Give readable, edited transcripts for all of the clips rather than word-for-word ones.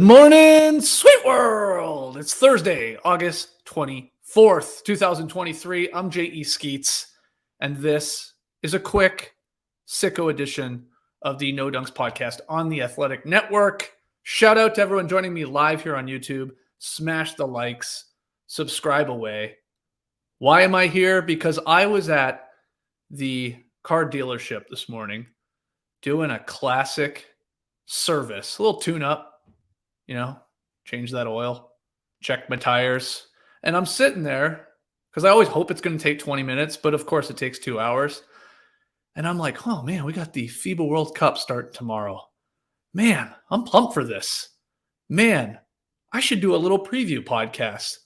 Good morning, sweet world. It's Thursday, August 24th, 2023. I'm J.E. Skeets, and this is a quick sicko edition of the No Dunks podcast on the Athletic Network. Shout out to everyone joining me live here on YouTube. Smash the likes, subscribe away. Why am I here? Because I was at the car dealership this morning doing a classic service, a little tune-up. Change that oil, check my tires. And I'm sitting there because I always hope it's going to take 20 minutes, but of course it takes 2 hours. And I'm like, oh man, we got the FIBA World Cup starting tomorrow. Man, I'm pumped for this. Man, I should do a little preview podcast.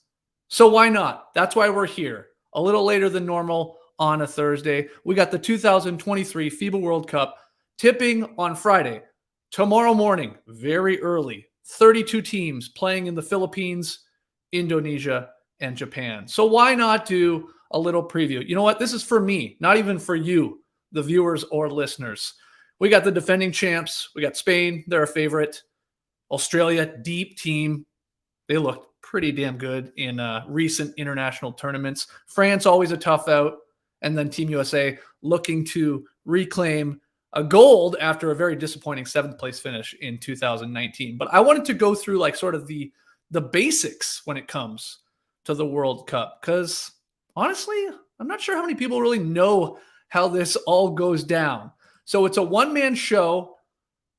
So why not? That's why we're here. A little later than normal on a Thursday. We got the 2023 FIBA World Cup tipping on Friday. Tomorrow morning, very early. 32 teams playing in the Philippines, Indonesia, and Japan. So why not do a little preview? You know what? This is for me, not even for you, the viewers or listeners. We got the defending champs. We got Spain. They're a favorite. Australia, deep team. They looked pretty damn good in recent international tournaments. France, always a tough out. And then Team USA looking to reclaim a gold after a very disappointing 7th place finish in 2019. But I wanted to go through like sort of the basics when it comes to the World Cup, because honestly, I'm not sure how many people really know how this all goes down. So it's a one-man show.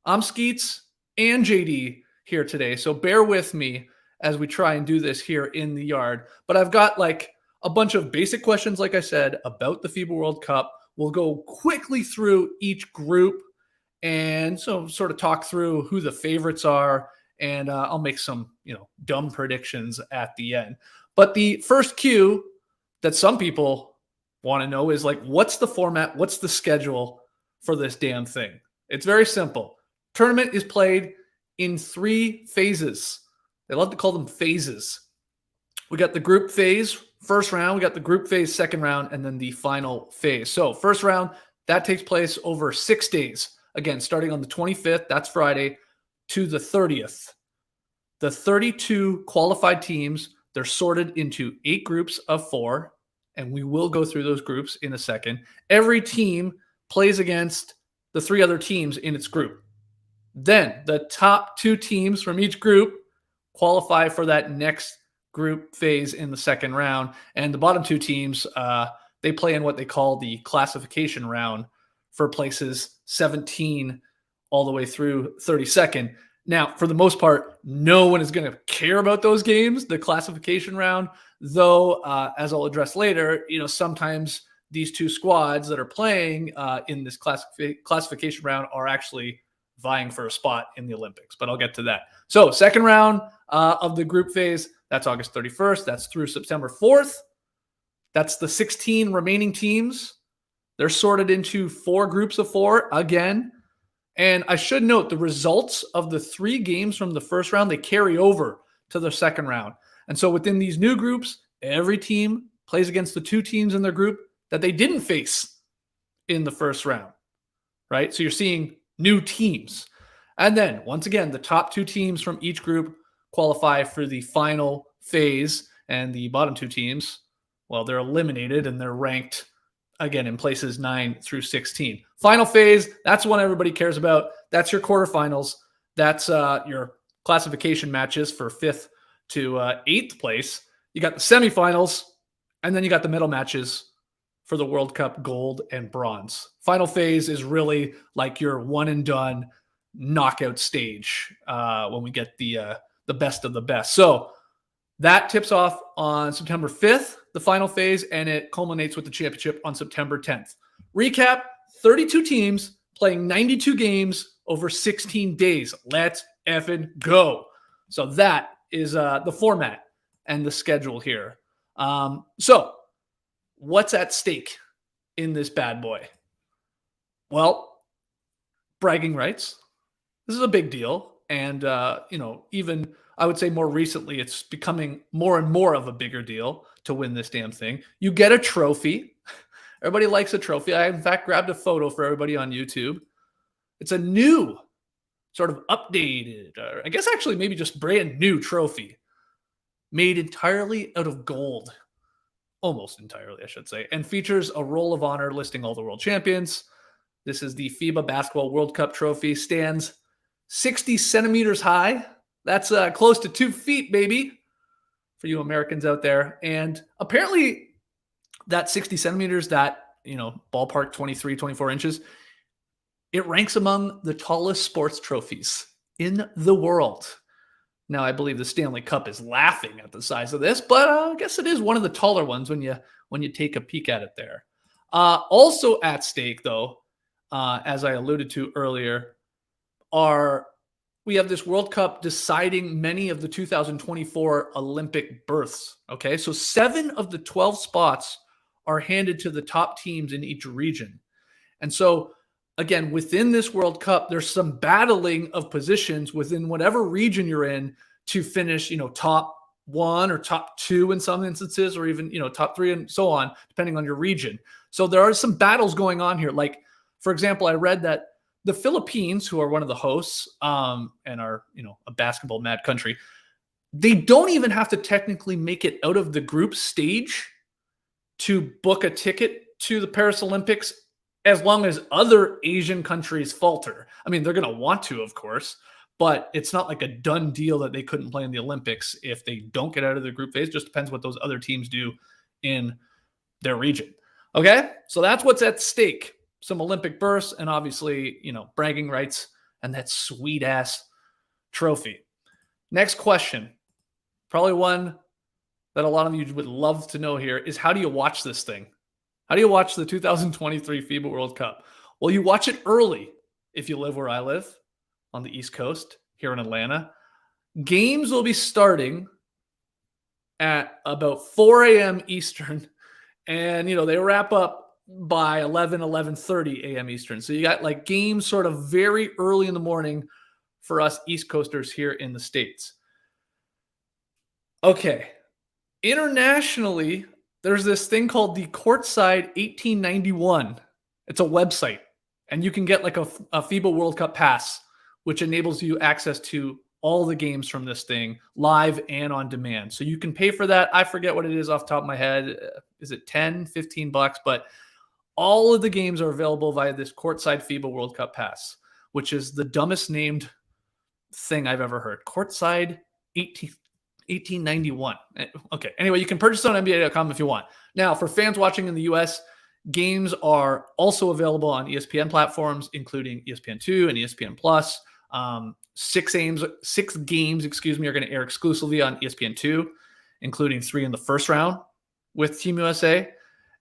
I'm Skeets and JD here today. So bear with me as we try and do this here in the yard. But I've got like a bunch of basic questions, like I said, about the FIBA World Cup. We'll go quickly through each group and so sort of talk through who the favorites are. And I'll make some, dumb predictions at the end. But the first cue that some people want to know is like, what's the format? What's the schedule for this damn thing? It's very simple. Tournament is played in 3 phases. They love to call them phases. We got the group phase, first round. We got the group phase, second round, and then the final phase. So first round, that takes place over 6 days. Again, starting on the 25th, that's Friday, to the 30th. The 32 qualified teams, they're sorted into 8 groups of 4, and we will go through those groups in a second. Every team plays against the 3 other teams in its group. Then the top 2 teams from each group qualify for that next group phase in the second round, and the bottom 2 teams they play in what they call the classification round for places 17 all the way through 32nd. Now, for the most part, no one is going to care about those games, the classification round, though as I'll address later, sometimes these 2 squads that are playing in this classification round are actually vying for a spot in the Olympics, but I'll get to that. So second round of the group phase, that's August 31st. That's through September 4th. That's the 16 remaining teams. They're sorted into 4 groups of 4 again. And I should note the results of the 3 games from the first round, they carry over to the second round. And so within these new groups, every team plays against the 2 teams in their group that they didn't face in the first round, right? So you're seeing new teams. And then once again, the top 2 teams from each group qualify for the final phase, and the bottom 2 teams, well, they're eliminated and they're ranked again in places 9 through 16. Final phase, that's one everybody cares about. That's your quarterfinals. That's your classification matches for 5th to 8th place. You got the semifinals, and then you got the middle matches for the World Cup gold and bronze. Final phase is really like your one and done knockout stage when we get the best of the best. So that tips off on September 5th, the final phase, and it culminates with the championship on September 10th. Recap, 32 teams playing 92 games over 16 days. Let's effing go. So that is the format and the schedule here. So what's at stake in this bad boy? Well, bragging rights. This is a big deal. And, even I would say more recently, it's becoming more and more of a bigger deal to win this damn thing. You get a trophy. Everybody likes a trophy. I, in fact, grabbed a photo for everybody on YouTube. It's a new sort of updated, or I guess actually maybe just brand new trophy made entirely out of gold. Almost entirely, I should say, and features a roll of honor listing all the world champions. This is the FIBA Basketball World Cup trophy, stands 60 centimeters high. That's close to 2 feet, baby, for you Americans out there. And apparently that 60 centimeters, that, ballpark 23, 24 inches, it ranks among the tallest sports trophies in the world. Now, I believe the Stanley Cup is laughing at the size of this, but I guess it is one of the taller ones when you take a peek at it there. Also at stake, though, as I alluded to earlier, we have this World Cup deciding many of the 2024 Olympic berths. Okay, so 7 of the 12 spots are handed to the top teams in each region. And so, again, within this World Cup, there's some battling of positions within whatever region you're in to finish, top 1 or top 2 in some instances, or even, top 3 and so on, depending on your region. So there are some battles going on here. Like, for example, I read that the Philippines, who are one of the hosts and are, a basketball mad country, they don't even have to technically make it out of the group stage to book a ticket to the Paris Olympics, as long as other Asian countries falter. I mean, they're going to want to, of course, but it's not like a done deal that they couldn't play in the Olympics if they don't get out of the group phase. It just depends what those other teams do in their region. Okay, so that's what's at stake. Some Olympic berths and obviously, bragging rights and that sweet ass trophy. Next question, probably one that a lot of you would love to know here, is how do you watch this thing? How do you watch the 2023 FIBA World Cup? Well, you watch it early if you live where I live on the East Coast here in Atlanta. Games will be starting at about 4 a.m. Eastern, and they wrap up by 11:30 a.m. Eastern. So you got like games sort of very early in the morning for us East Coasters here in the States. Okay. Internationally, there's this thing called the Courtside 1891. It's a website, and you can get like a FIBA World Cup pass, which enables you access to all the games from this thing live and on demand. So you can pay for that. I forget what it is off the top of my head. Is it 10, 15 bucks? But all of the games are available via this Courtside FIBA World Cup pass, which is the dumbest named thing I've ever heard. Courtside 1891. Okay. Anyway, you can purchase it on NBA.com if you want. Now, for fans watching in the US, games are also available on ESPN platforms, including ESPN2 and ESPN Plus. 6 games, are going to air exclusively on ESPN2, including 3 in the first round with Team USA.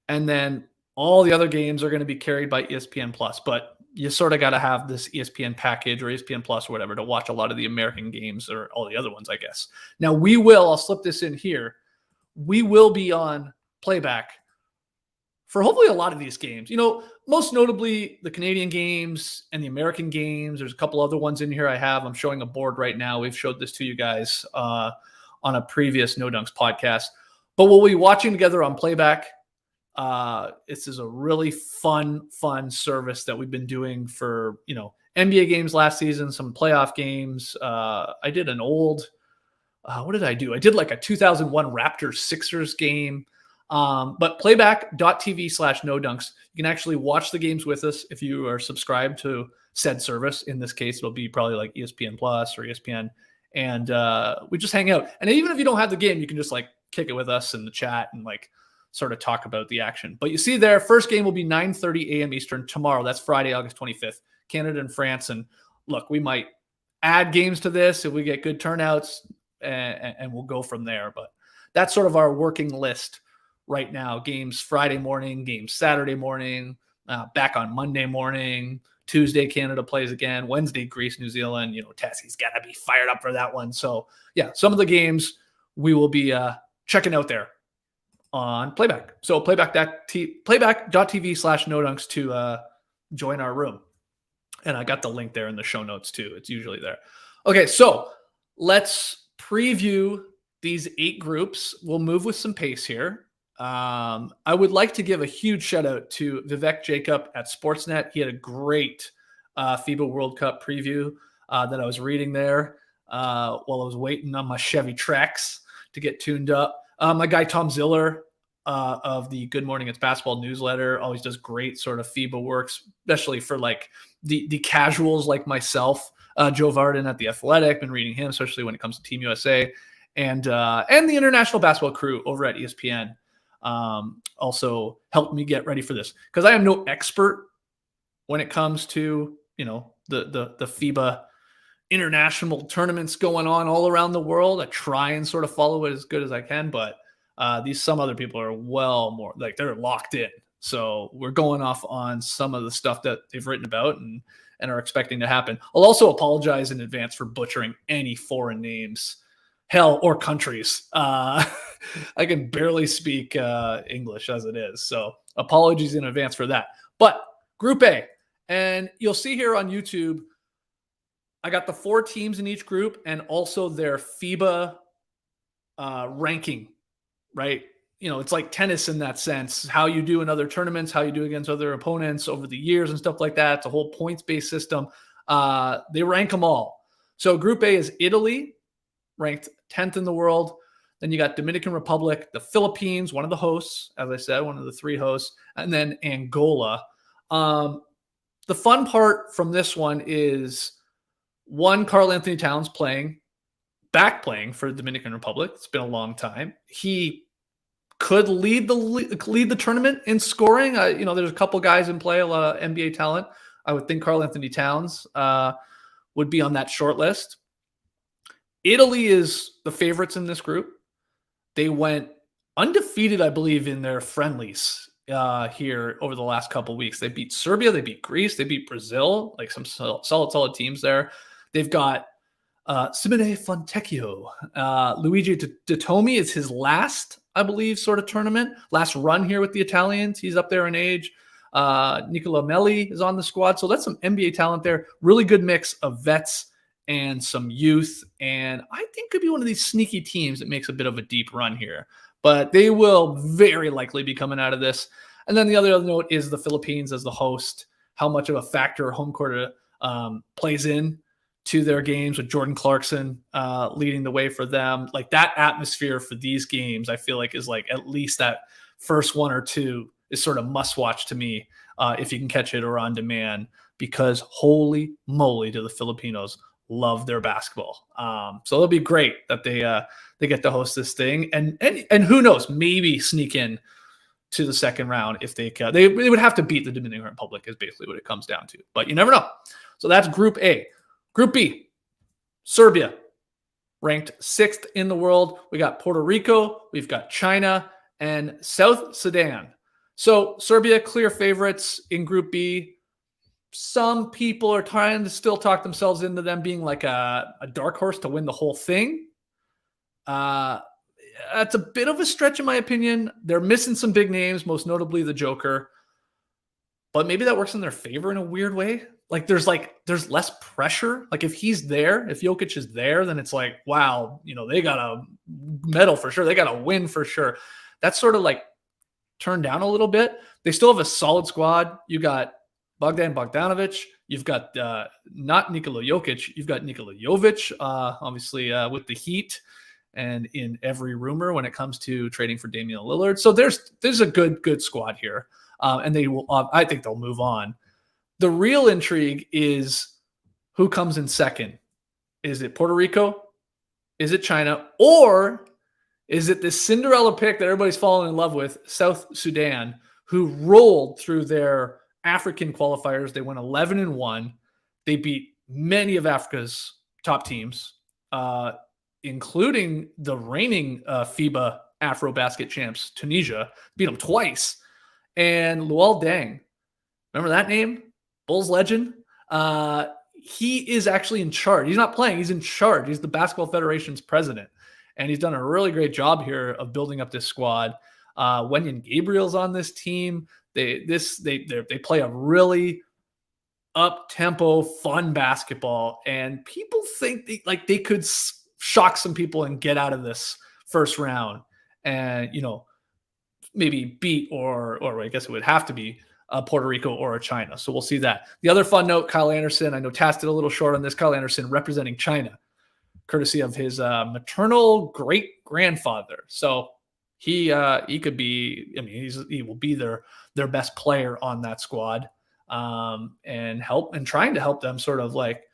And then all the other games are going to be carried by ESPN Plus. But you sort of got to have this ESPN package or ESPN Plus or whatever to watch a lot of the American games, or all the other ones, I guess. Now I'll slip this in here. We will be on playback for hopefully a lot of these games. Most notably the Canadian games and the American games. There's a couple other ones in here I'm showing a board right now. We've showed this to you guys on a previous No Dunks podcast. But we'll be watching together on playback. This is a really fun service that we've been doing for, NBA games last season, some playoff games. I did an old, what did I do? I did like a 2001 Raptors Sixers game. But playback.tv/no dunks. You can actually watch the games with us if you are subscribed to said service. In this case, it'll be probably like ESPN Plus or ESPN. And we just hang out. And even if you don't have the game, you can just like kick it with us in the chat and like sort of talk about the action. But you see there, first game will be 9:30 a.m. Eastern tomorrow. That's Friday, August 25th, Canada and France. And look, we might add games to this if we get good turnouts, and we'll go from there. But that's sort of our working list right now. Games Friday morning, games Saturday morning, back on Monday morning. Tuesday, Canada plays again. Wednesday, Greece, New Zealand. Tessie's got to be fired up for that one. So, yeah, some of the games we will be checking out there on playback. So playback.tv/no dunks to join our room. And I got the link there in the show notes too. It's usually there. Okay, so let's preview these 8 groups. We'll move with some pace here. I would like to give a huge shout out to Vivek Jacob at Sportsnet. He had a great FIBA World Cup preview. that I was reading there while I was waiting on my Chevy Trax to get tuned up. My guy Tom Ziller of the Good Morning It's Basketball newsletter always does great sort of FIBA works, especially for like the casuals like myself. Joe Varden at The Athletic, been reading him, especially when it comes to Team USA, and the International Basketball Crew over at ESPN also helped me get ready for this, because I am no expert when it comes to the FIBA international tournaments going on all around the world. I try and sort of follow it as good as I can, but some other people are well more like they're locked in. So we're going off on some of the stuff that they've written about and are expecting to happen. I'll also apologize in advance for butchering any foreign names, hell, or countries. I can barely speak English as it is. So apologies in advance for that. But Group A, and you'll see here on YouTube, I got the 4 teams in each group and also their FIBA ranking, right? It's like tennis in that sense, how you do in other tournaments, how you do against other opponents over the years and stuff like that. It's a whole points-based system. They rank them all. So Group A is Italy, ranked 10th in the world. Then you got Dominican Republic, the Philippines, one of the hosts, as I said, one of the 3 hosts, and then Angola. The fun part from this one is, one, Karl Anthony Towns playing for the Dominican Republic. It's been a long time. He could lead the tournament in scoring. There's a couple guys in play, a lot of NBA talent. I would think Karl Anthony Towns would be on that short list. Italy is the favorites in this group. They went undefeated, I believe, in their friendlies here over the last couple weeks. They beat Serbia, they beat Greece, they beat Brazil, like some solid teams there. They've got Simone Fontecchio. Luigi Dattomi is his last, I believe, sort of tournament. Last run here with the Italians. He's up there in age. Nicola Melli is on the squad. So that's some NBA talent there. Really good mix of vets and some youth. And I think could be one of these sneaky teams that makes a bit of a deep run here. But they will very likely be coming out of this. And then the other note is the Philippines as the host, how much of a factor home court plays in to their games, with Jordan Clarkson leading the way for them. Like that atmosphere for these games, I feel like is like at least that first 1 or 2 is sort of must watch to me if you can catch it or on demand, because holy moly do the Filipinos love their basketball. So it'll be great that they get to host this thing, and who knows, maybe sneak in to the second round if they would have to beat the Dominican Republic is basically what it comes down to, but you never know. So that's Group A. Group B, Serbia, ranked 6th in the world. We got Puerto Rico, we've got China, and South Sudan. So Serbia, clear favorites in Group B. Some people are trying to still talk themselves into them being like a dark horse to win the whole thing. That's a bit of a stretch in my opinion. They're missing some big names, most notably the Joker. But maybe that works in their favor in a weird way. Like there's less pressure. Like if he's there, if Jokic is there, then it's like, wow, they got a medal for sure. They got a win for sure. That's sort of like turned down a little bit. They still have a solid squad. You got Bogdan Bogdanovic. You've got not Nikola Jokic. You've got Nikola Jovic, obviously with the Heat and in every rumor when it comes to trading for Damian Lillard. So there's a good squad here. And they will, I think they'll move on. The real intrigue is who comes in second. Is it Puerto Rico? Is it China? Or is it this Cinderella pick that everybody's fallen in love with, South Sudan, who rolled through their African qualifiers? They went 11-1. They beat many of Africa's top teams, including the reigning FIBA Afro-Basket champs, Tunisia. Beat them twice. And Luol Deng, remember that name? Bulls legend. He is actually in charge. He's not playing. He's in charge. He's the Basketball Federation's president. And he's done a really great job here of building up this squad. Wenyan Gabriel's on this team. They play a really up-tempo, fun basketball. And people think they could shock some people and get out of this first round. And, maybe beat or I guess it would have to be Puerto Rico or a China. So we'll see that. The other fun note, Kyle Anderson, I know Tass did a little short on this. Kyle Anderson representing China, courtesy of his maternal great-grandfather. So he could be, I mean, he will be their best player on that squad, and trying to help them sort of like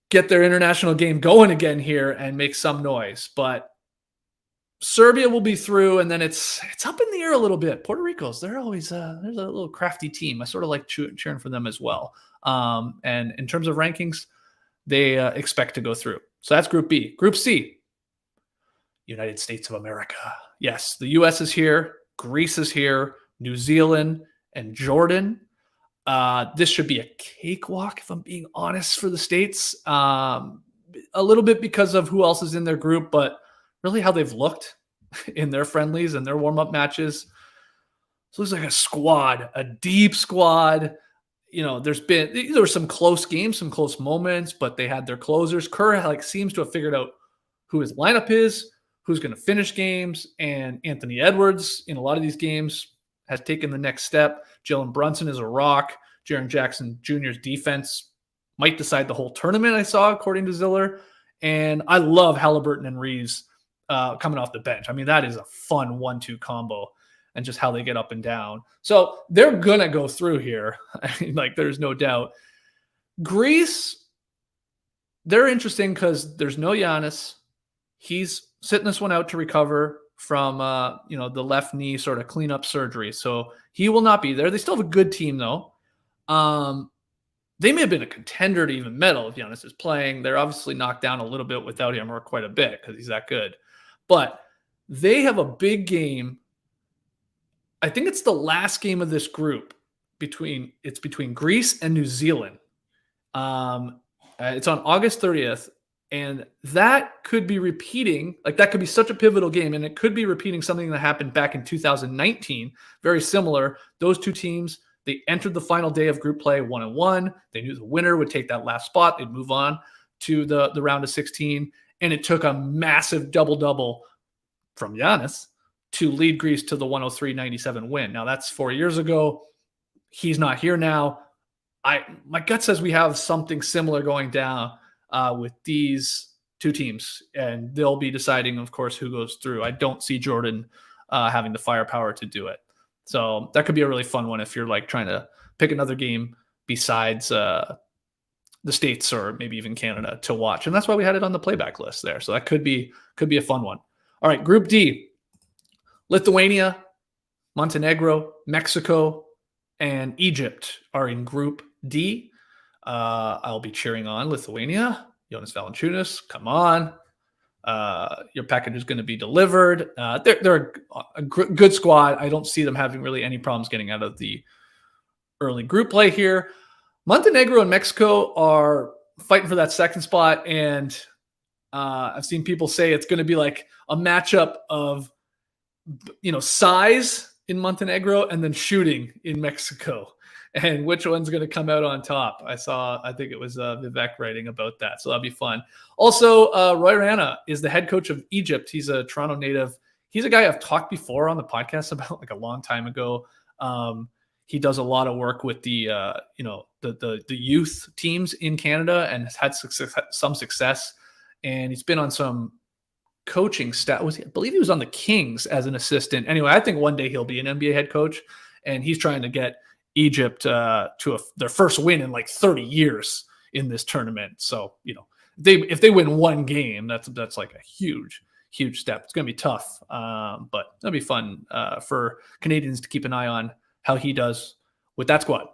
get their international game going again here and make some noise. But Serbia will be through, and then it's up in the air a little bit. Puerto Rico's, they're always there's a little crafty team. I sort of like cheering for them as well. And in terms of rankings, they expect to go through. So that's Group B. Group C, United States of America. Yes, the U.S. is here, Greece is here, New Zealand, and Jordan. This should be a cakewalk, if I'm being honest, for the States. A little bit because of who else is in their group, but really how they've looked in their friendlies and their warm-up matches. So it looks like a squad, a deep squad. You know, there were some close games, some close moments, but they had their closers. Kerr seems to have figured out who his lineup is, who's going to finish games, and Anthony Edwards in a lot of these games has taken the next step. Jalen Brunson is a rock. Jaren Jackson Jr.'s defense might decide the whole tournament, I saw, according to Ziller. And I love Halliburton and Reeves coming off the bench. I mean, that is a fun 1-2 combo, and just how they get up and down. So they're going to go through here. I mean, like, there's no doubt. Greece, they're interesting because there's no Giannis. He's sitting this one out to recover from, the left knee sort of cleanup surgery. So he will not be there. They still have a good team, though. They may have been a contender to even medal if Giannis is playing. They're obviously knocked down a little bit without him, or quite a bit, because he's that good. But they have a big game. I think it's the last game of this group between Greece and New Zealand. It's on August 30th, and that could be repeating. Like, that could be such a pivotal game, and it could be repeating something that happened back in 2019. Very similar. Those two teams, they entered the final day of group play 1-1. They knew the winner would take that last spot. They'd move on to the round of 16. And it took a massive double-double from Giannis to lead Greece to the 103-97 win. Now, that's 4 years ago. He's not here now. My gut says we have something similar going down with these two teams, and they'll be deciding, of course, who goes through. I don't see Jordan having the firepower to do it. So that could be a really fun one if you're like trying to pick another game besides the States or maybe even Canada to watch. And that's why we had it on the playback list there. So that could be a fun one. All right, Group D, Lithuania, Montenegro, Mexico, and Egypt are in Group D. I'll be cheering on Lithuania. Jonas Valanciunas, come on. Your package is going to be delivered. They're a good squad. I don't see them having really any problems getting out of the early group play here. Montenegro and Mexico are fighting for that second spot, and I've seen people say it's going to be like a matchup of, size in Montenegro and then shooting in Mexico, and which one's going to come out on top. I think it was Vivek writing about that, so that'll be fun. Also, Roy Rana is the head coach of Egypt. He's a Toronto native. He's a guy I've talked before on the podcast about, like, a long time ago. He does a lot of work with the youth teams in Canada and has had some success. And he's been on some coaching staff. I believe he was on the Kings as an assistant. Anyway, I think one day he'll be an NBA head coach, and he's trying to get Egypt to their first win in like 30 years in this tournament. So, if they win one game, that's like a huge step. It's going to be tough, but it'll be fun for Canadians to keep an eye on how he does with that squad.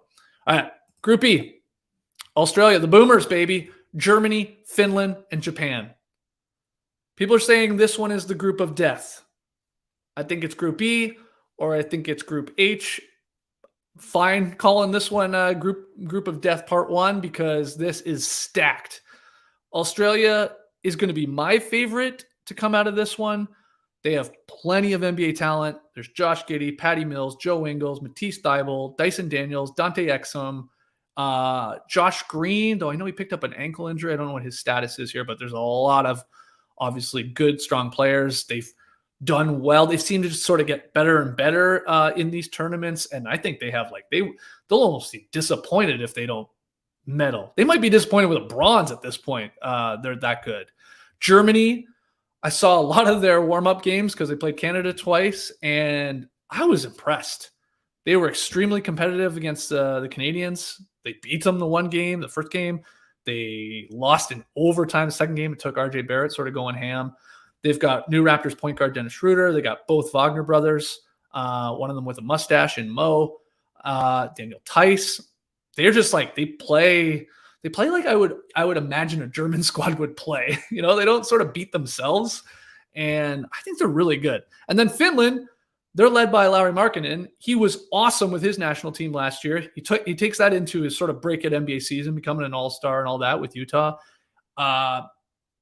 All right, Group E, Australia, the Boomers, baby, Germany, Finland, and Japan. People are saying this one is the group of death. I think it's Group E, or I think it's Group H. Fine calling this one group of death part 1, because this is stacked. Australia is going to be my favorite to come out of this one. They have plenty of NBA talent. There's Josh Giddey, Patty Mills, Joe Ingles, Matisse Thybulle, Dyson Daniels, Dante Exum, Josh Green, though I know he picked up an ankle injury. I don't know what his status is here, but there's a lot of obviously good, strong players. They've done well. They seem to just sort of get better and better in these tournaments. And I think they have they'll almost be disappointed if they don't medal. They might be disappointed with a bronze at this point. They're that good. Germany, I saw a lot of their warm-up games because they played Canada twice, and I was impressed. They were extremely competitive against the Canadians. They beat them the first game. They lost in overtime the second game. It took RJ Barrett sort of going ham. They've got new Raptors point guard Dennis Schroeder. They got both Wagner brothers, one of them with a mustache and Mo, Daniel Tice. They're just they play like I would imagine a German squad would play. They don't sort of beat themselves, and I think they're really good. And then Finland, they're led by Lauri Markkanen. He was awesome with his national team last year. He takes that into his sort of break at NBA season, becoming an all-star and all that with Utah.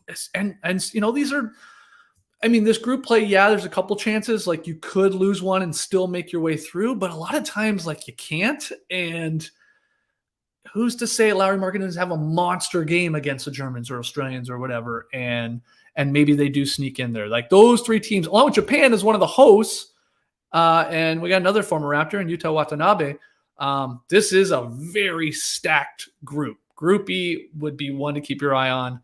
These are, this group play, there's a couple chances. You could lose one and still make your way through, but a lot of times, you can't. And who's to say Lauri Markkanen doesn't have a monster game against the Germans or Australians or whatever, and maybe they do sneak in there. Those three teams, along with Japan as one of the hosts, and we got another former Raptor in Yuta Watanabe. This is a very stacked group. Group E would be one to keep your eye on.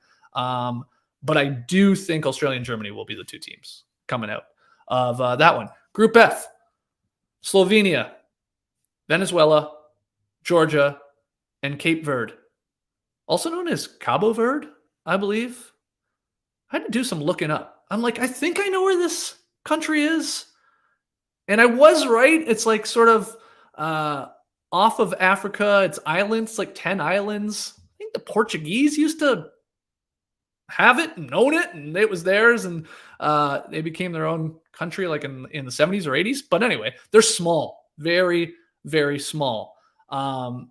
But I do think Australia and Germany will be the two teams coming out of that one. Group F, Slovenia, Venezuela, Georgia, and Cape Verde. Also known as Cabo Verde, I believe. I had to do some looking up. I'm I think I know where this country is. And I was right. It's sort of off of Africa. It's islands, 10 islands. I think the Portuguese used to have it and own it, and it was theirs, and they became their own country in the 70s or 80s. But anyway, they're small, very, very small. And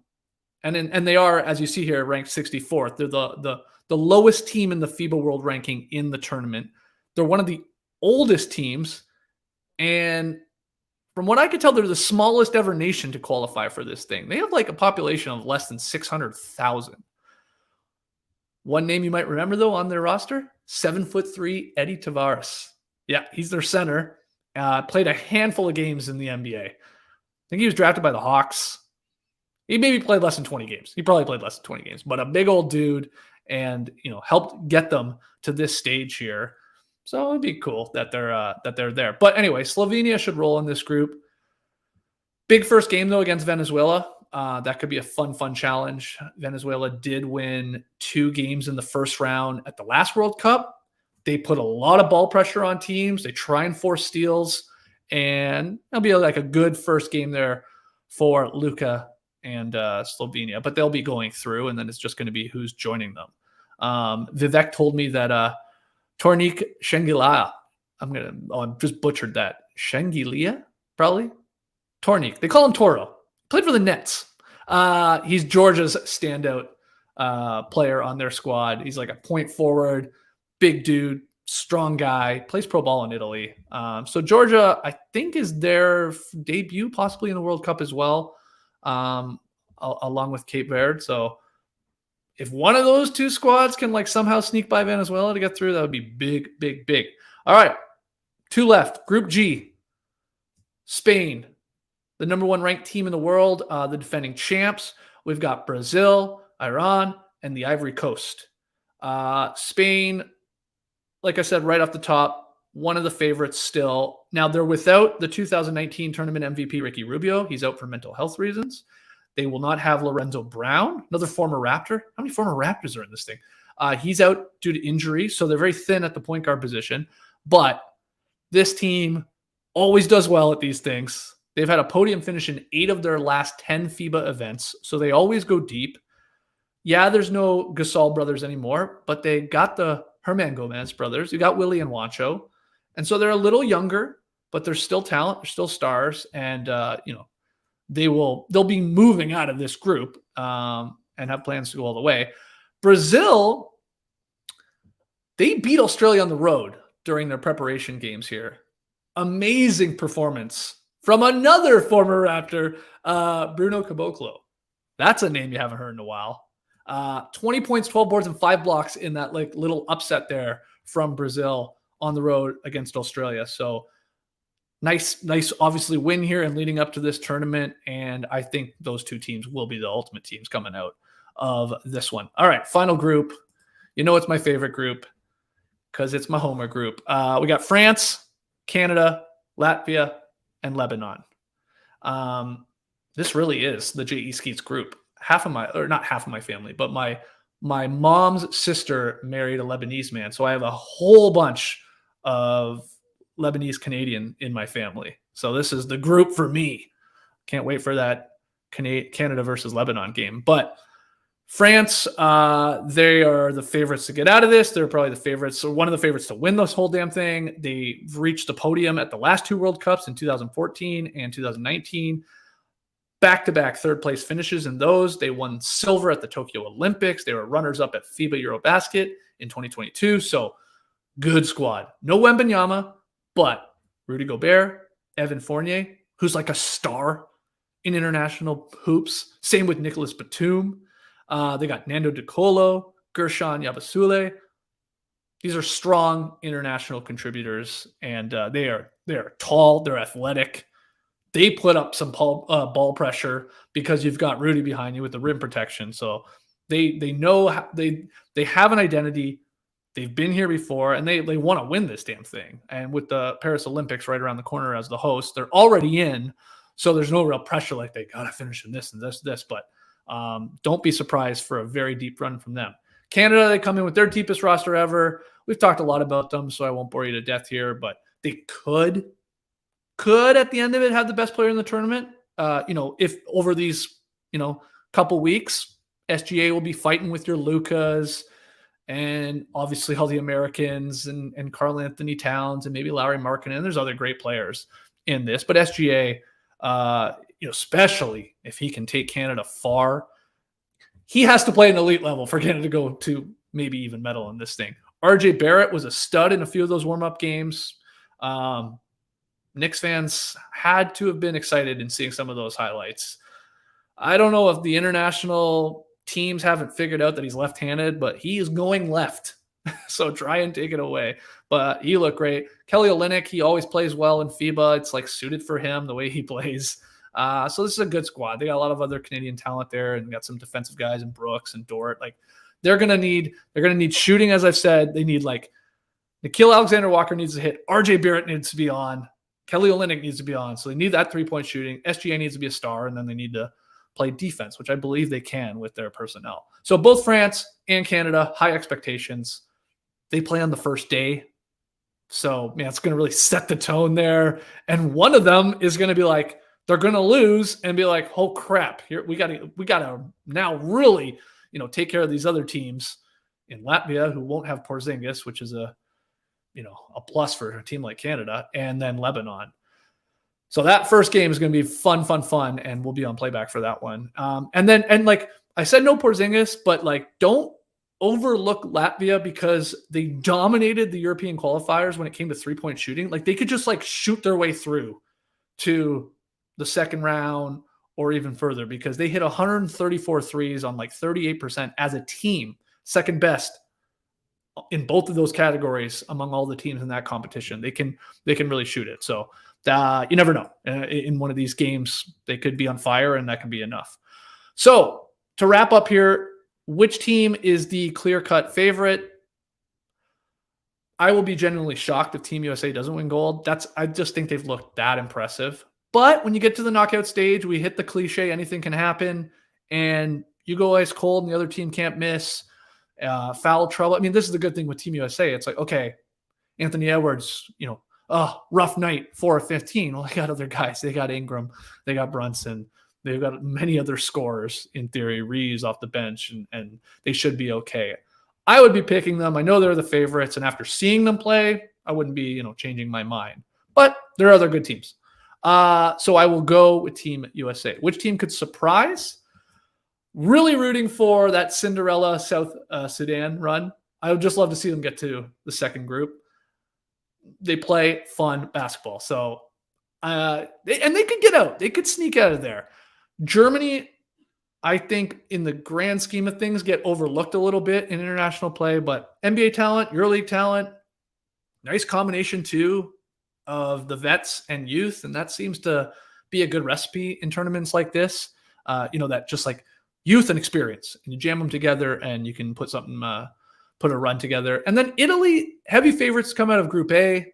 they are, as you see here, ranked 64th. They're the lowest team in the FIBA World Ranking in the tournament. They're one of the oldest teams, and from what I could tell, they're the smallest ever nation to qualify for this thing. They have a population of less than 600,000. One name you might remember, though, on their roster, 7'3" Eddie Tavares. Yeah, he's their center. Played a handful of games in the NBA. I think he was drafted by the Hawks. He maybe played less than 20 games. He probably played less than 20 games, but a big old dude, and helped get them to this stage here. So it'd be cool that they're there. But anyway, Slovenia should roll in this group. Big first game, though, against Venezuela. That could be a fun challenge. Venezuela did win 2 games in the first round at the last World Cup. They put a lot of ball pressure on teams. They try and force steals. And it'll be a good first game there for Luka and Slovenia. But they'll be going through, and then it's just going to be who's joining them. Vivek told me that Tornik Shengilia. I just butchered that. Shengilia, probably? Tornik. They call him Toro. Played for the Nets. He's Georgia's standout player on their squad. He's a point forward, big dude, strong guy, plays pro ball in Italy. So Georgia, I think, is their debut possibly in the World Cup as well, along with Cape Verde. So if one of those two squads can somehow sneak by Venezuela to get through, that would be big, big, big. All right, 2 left. Group G, Spain, the number 1 ranked team in the world, the defending champs. We've got Brazil, Iran, and the Ivory Coast. Spain, like I said, right off the top, one of the favorites still. Now, they're without the 2019 tournament MVP, Ricky Rubio. He's out for mental health reasons. They will not have Lorenzo Brown, another former Raptor. How many former Raptors are in this thing? He's out due to injury, so they're very thin at the point guard position. But this team always does well at these things. They've had a podium finish in 8 of their last 10 FIBA events, so they always go deep. Yeah, there's no Gasol brothers anymore, but they got the Herman Gomez brothers. You got Willie and Wancho. And so they're a little younger, but they're still talent. They're still stars. And, they'll be moving out of this group and have plans to go all the way. Brazil, they beat Australia on the road during their preparation games here. Amazing performance from another former Raptor, Bruno Caboclo. That's a name you haven't heard in a while. 20 points, 12 boards, and 5 blocks in that little upset there from Brazil on the road against Australia. So nice, obviously win here and leading up to this tournament. And I think those two teams will be the ultimate teams coming out of this one. All right, final group. You know, it's my favorite group because it's my homer group. We got France, Canada, Latvia, and Lebanon. This really is the J.E. Skeets group. Not half of my family, but my mom's sister married a Lebanese man. So I have a whole bunch of Lebanese Canadian in my family. So this is the group for me. Can't wait for that Canada versus Lebanon game. But France, they are the favorites to get out of this. They're probably the favorites, or one of the favorites to win this whole damn thing. They reached the podium at the last two World Cups in 2014 and 2019. Back-to-back third-place finishes in those. They won silver at the Tokyo Olympics. They were runners-up at FIBA Eurobasket in 2022. So good squad. No Wembanyama, but Rudy Gobert, Evan Fournier, who's like a star in international hoops. Same with Nicholas Batum. They got Nando De Colo, Gershon Yabusele. These are strong international contributors, and they are tall. They're athletic. They put up some ball pressure because you've got Rudy behind you with the rim protection. So they know how, they have an identity. They've been here before, and they want to win this damn thing. And with the Paris Olympics right around the corner as the host, they're already in. So there's no real pressure like they got to finish in this and this. But don't be surprised for a very deep run from them. Canada, they come in with their deepest roster ever. We've talked a lot about them, so I won't bore you to death here. But they could at the end of it have the best player in the tournament. If over these couple weeks, SGA will be fighting with your Lucas and obviously all the Americans and Karl Anthony Towns and maybe Lauri Markkanen. There's other great players in this, but SGA, especially if he can take Canada far, he has to play an elite level for Canada to go to maybe even medal in this thing. RJ Barrett was a stud in a few of those warm-up games. Knicks fans had to have been excited in seeing some of those highlights. I don't know if the international teams haven't figured out that he's left-handed, but he is going left. So try and take it away. But he looked great. Kelly Olynyk, he always plays well in FIBA. It's like suited for him the way he plays. So this is a good squad. They got a lot of other Canadian talent there, and got some defensive guys in Brooks and Dort. Like they're gonna need shooting, as I've said. They need like Nickeil Alexander-Walker needs to hit. RJ Barrett needs to be on. Kelly Olynyk needs to be on. So they need that three-point shooting. SGA needs to be a star, and then they need to play defense, which I believe they can with their personnel. So both France and Canada, high expectations. They play on the first day. So, man, it's going to really set the tone there. And one of them is going to be like, they're going to lose and be like, oh, crap. Here we got to now really, take care of these other teams in Latvia who won't have Porzingis, which is a plus for a team like Canada, and then Lebanon. So that first game is going to be fun, and we'll be on playback for that one. And like I said, no Porzingis, but like don't overlook Latvia because they dominated the European qualifiers when it came to three-point shooting. Like they could just like shoot their way through to the second round or even further because they hit 134 threes on like 38% as a team, second best in both of those categories among all the teams in that competition. They can really shoot it. So you never know. In one of these games, they could be on fire, and that can be enough. So to wrap up here, which team is the clear-cut favorite? I will be genuinely shocked if Team USA doesn't win gold. I just think they've looked that impressive. But when you get to the knockout stage, we hit the cliche, anything can happen, and you go ice cold and the other team can't miss. Foul trouble. I mean, this is the good thing with Team USA. It's like, okay, Anthony Edwards, rough night, 4 of 15. Well, they got other guys. They got Ingram. They got Brunson. They've got many other scorers, in theory, Reeves off the bench, and they should be okay. I would be picking them. I know they're the favorites, and after seeing them play, I wouldn't be, changing my mind. But there are other good teams. So I will go with Team USA. Which team could surprise? Really rooting for that Cinderella South Sudan run. I would just love to see them get to the second group. They play fun basketball. So, they could get out. They could sneak out of there. Germany, I think in the grand scheme of things, get overlooked a little bit in international play, but NBA talent, EuroLeague talent, nice combination too of the vets and youth, and that seems to be a good recipe in tournaments like this. That just like youth and experience, and you jam them together, and you can put a run together. And then Italy, heavy favorites, come out of Group A.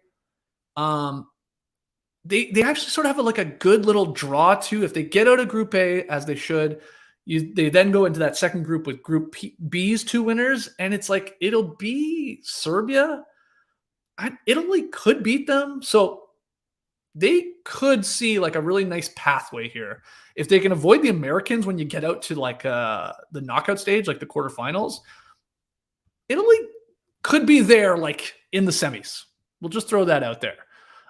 They actually sort of have a good little draw too. If they get out of Group A, as they should, they then go into that second group with Group B's 2 winners, and it's like it'll be Serbia. Italy could beat them, so they could see like a really nice pathway here if they can avoid the Americans when you get out to the knockout stage, like the quarterfinals. Italy could be there like in the semis. We'll just throw that out there.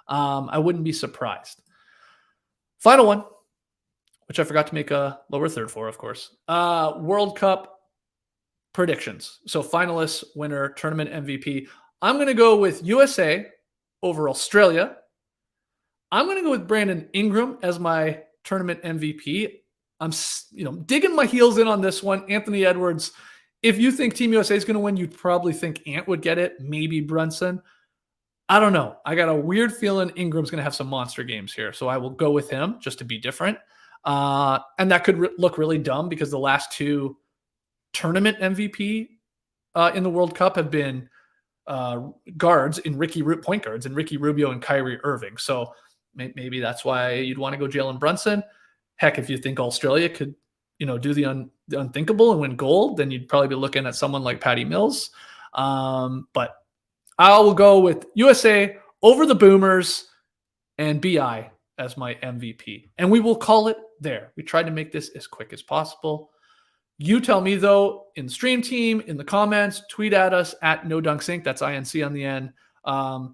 I wouldn't be surprised. Final one, which I forgot to make a lower third for, of course. World Cup predictions. So finalists, winner, tournament MVP. I'm going to go with USA over Australia. I'm going to go with Brandon Ingram as my tournament MVP. I'm digging my heels in on this one. Anthony Edwards. If you think Team USA is going to win, you'd probably think Ant would get it. Maybe Brunson. I don't know. I got a weird feeling Ingram's going to have some monster games here. So I will go with him just to be different. And that could look really dumb because the last 2 tournament MVP in the World Cup have been point guards in Ricky Rubio and Kyrie Irving. So maybe that's why you'd want to go Jalen Brunson. Heck, if you think Australia could, do the unthinkable and win gold, then you'd probably be looking at someone like Patty Mills. But I will go with USA over the Boomers and BI as my MVP. And we will call it there. We tried to make this as quick as possible. You tell me, though, in the stream team, in the comments, tweet at us at NoDunkSync. That's INC on the end. I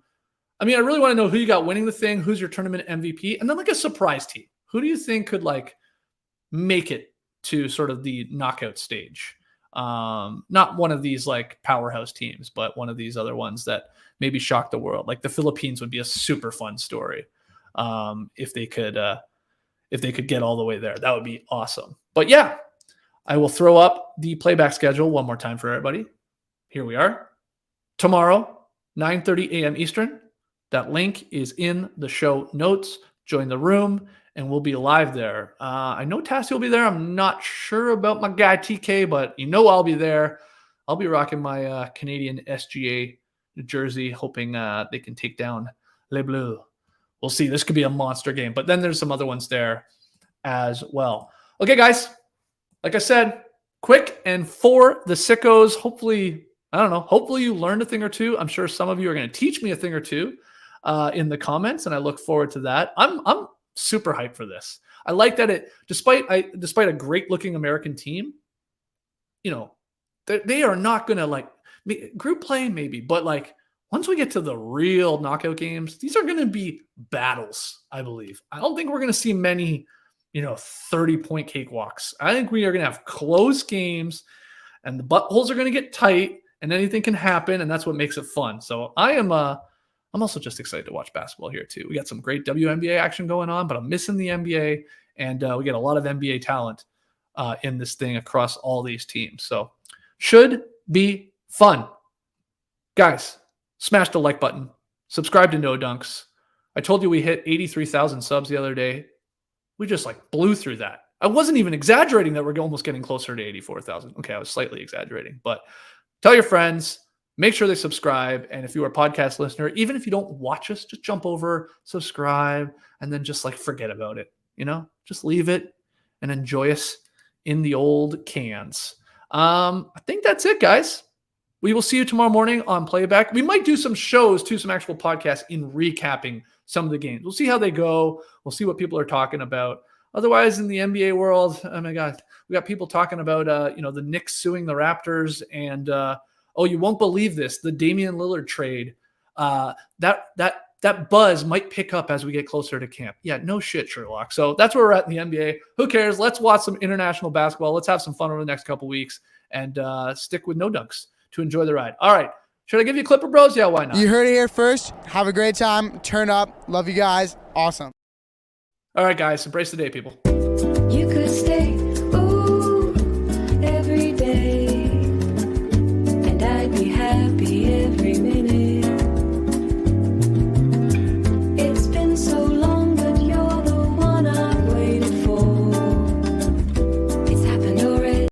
really want to know who you got winning the thing, who's your tournament MVP, and then a surprise team. Who do you think could make it to sort of the knockout stage? Not one of these powerhouse teams, but one of these other ones that maybe shock the world. Like the Philippines would be a super fun story. If they could get all the way there, that would be awesome. But yeah, I will throw up the playback schedule one more time for everybody. Here we are. Tomorrow, 9:30 a.m. Eastern. That link is in the show notes. Join the room, and we'll be live there. I know Tassie will be there. I'm not sure about my guy TK, but I'll be there. I'll be rocking my Canadian SGA jersey, hoping they can take down Les Bleus. We'll see. This could be a monster game. But then there's some other ones there as well. Okay, guys. Like I said, quick and for the sickos. Hopefully you learned a thing or two. I'm sure some of you are going to teach me a thing or two in the comments, and I look forward to that. I'm super hyped for this. I like that despite a great looking American team, they are not going to group play maybe, but once we get to the real knockout games, these are going to be battles, I believe. I don't think we're going to see many 30-point cakewalks. I think we are going to have close games, and the buttholes are going to get tight, and anything can happen, and that's what makes it fun. So I'm also just excited to watch basketball here too. We got some great WNBA action going on, but I'm missing the NBA, and we get a lot of NBA talent in this thing across all these teams. So should be fun. Guys, smash the like button. Subscribe to No Dunks. I told you we hit 83,000 subs the other day. We just blew through that. I wasn't even exaggerating that we're almost getting closer to 84,000. Okay, I was slightly exaggerating, but tell your friends, make sure they subscribe. And if you are a podcast listener, even if you don't watch us, just jump over, subscribe, and then just forget about it. Just leave it and enjoy us in the old cans. I think that's it, guys. We will see you tomorrow morning on Playback. We might do some shows too, some actual podcasts in recapping some of the games. We'll see how they go. We'll see what people are talking about. Otherwise, in the NBA world, oh my God, we got people talking about, the Knicks suing the Raptors, and you won't believe this, the Damian Lillard trade. That buzz might pick up as we get closer to camp. Yeah, no shit, Sherlock. So that's where we're at in the NBA. Who cares? Let's watch some international basketball. Let's have some fun over the next couple weeks, and stick with No Dunks to enjoy the ride. All right. Should I give you a Clipper Bros? Yeah, why not? You heard it here first. Have a great time. Turn up. Love you guys. Awesome. All right, guys. Embrace the day, people. You could stay